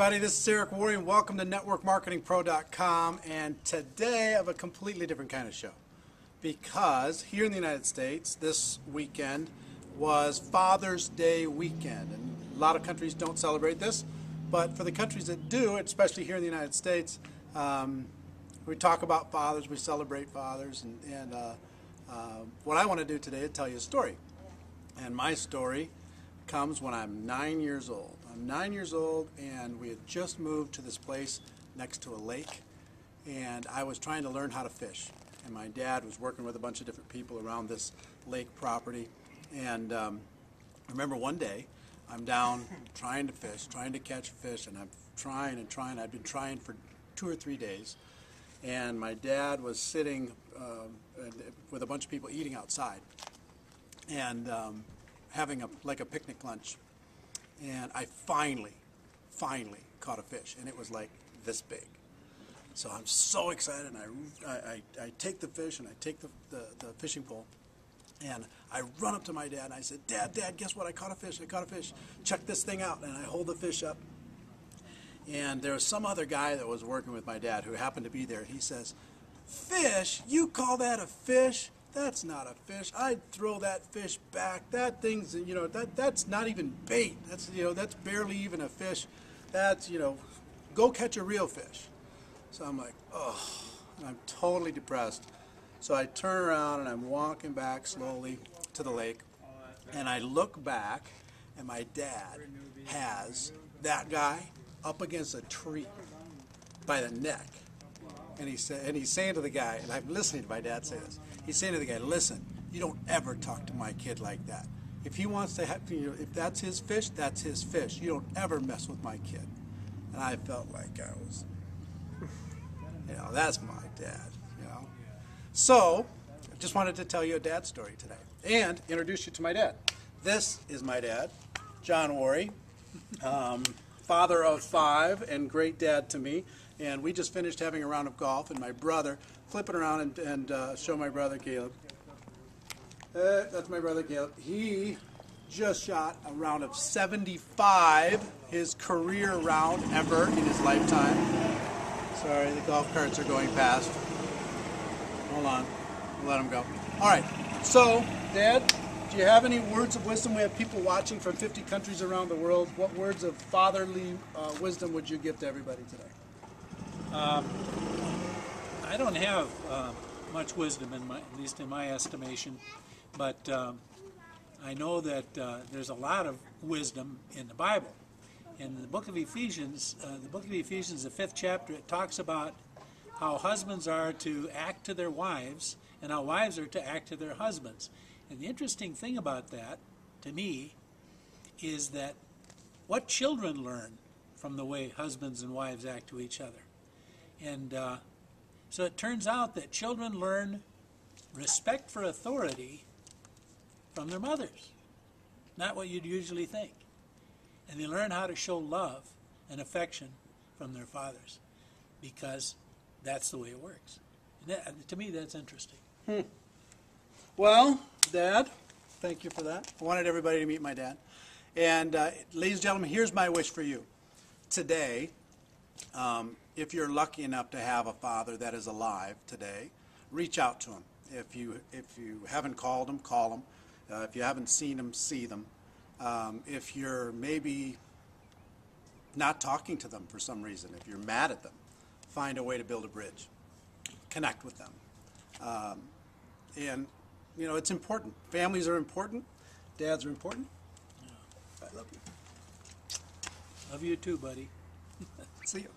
everybody, this is Eric Worre and welcome to networkmarketingpro.com, and today I have a completely different kind of show because here in the United States this weekend was Father's Day weekend, and a lot of countries don't celebrate this, but for the countries that do, especially here in the United States, we talk about fathers, we celebrate fathers, and what I want to do today is tell you a story. And my story comes when I'm 9 years old. I'm 9 years old, and we had just moved to this place next to a lake, and I was trying to learn how to fish. And my dad was working with a bunch of different people around this lake property, and I remember one day I'm down trying to fish, trying to catch fish, and I'm trying and trying. I'd been trying for 2 or 3 days, and my dad was sitting with a bunch of people eating outside and having a picnic lunch. And I finally caught a fish, and it was like this big. So I'm so excited, and I take the fish, and I take the fishing pole, and I run up to my dad, and I said, Dad, guess what? I caught a fish. Check this thing out. And I hold the fish up, and there was some other guy that was working with my dad who happened to be there. He says, Fish? You call that a fish? That's not a fish. I'd throw that fish back. That thing's, that's not even bait. That's, that's barely even a fish. That's, go catch a real fish. So I'm like, oh, I'm totally depressed. So I turn around and I'm walking back slowly to the lake, and I look back, and my dad has that guy up against a tree by the neck. And he's saying to the guy, and I'm listening to my dad say this, he's saying to the guy, listen, you don't ever talk to my kid like that. If he wants to have, if that's his fish, that's his fish. You don't ever mess with my kid. And I felt like I was, that's my dad, So, I just wanted to tell you a dad story today and introduce you to my dad. This is my dad, John Worre, father of 5 and great dad to me. And we just finished having a round of golf, and my brother, flip it around and show my brother Caleb. That's my brother Caleb. He just shot a round of 75, his career round ever in his lifetime. Sorry, the golf carts are going past. Hold on, we'll let them go. All right, so Dad, do you have any words of wisdom? We have people watching from 50 countries around the world. What words of fatherly wisdom would you give to everybody today? I don't have much wisdom, at least in my estimation, but I know that there's a lot of wisdom in the Bible. In the book of Ephesians, the 5th chapter, it talks about how husbands are to act to their wives and how wives are to act to their husbands. And the interesting thing about that, to me, is that what children learn from the way husbands and wives act to each other. And so it turns out that children learn respect for authority from their mothers, not what you'd usually think. And they learn how to show love and affection from their fathers because that's the way it works. And that, to me, that's interesting. Well, Dad, thank you for that. I wanted everybody to meet my dad. And ladies and gentlemen, here's my wish for you. Today, if you're lucky enough to have a father that is alive today, reach out to him. If you haven't called him, call him. If you haven't seen him, see them. If you're maybe not talking to them for some reason, if you're mad at them, find a way to build a bridge. Connect with them. And, it's important. Families are important. Dads are important. I love you. Love you too, buddy. See you.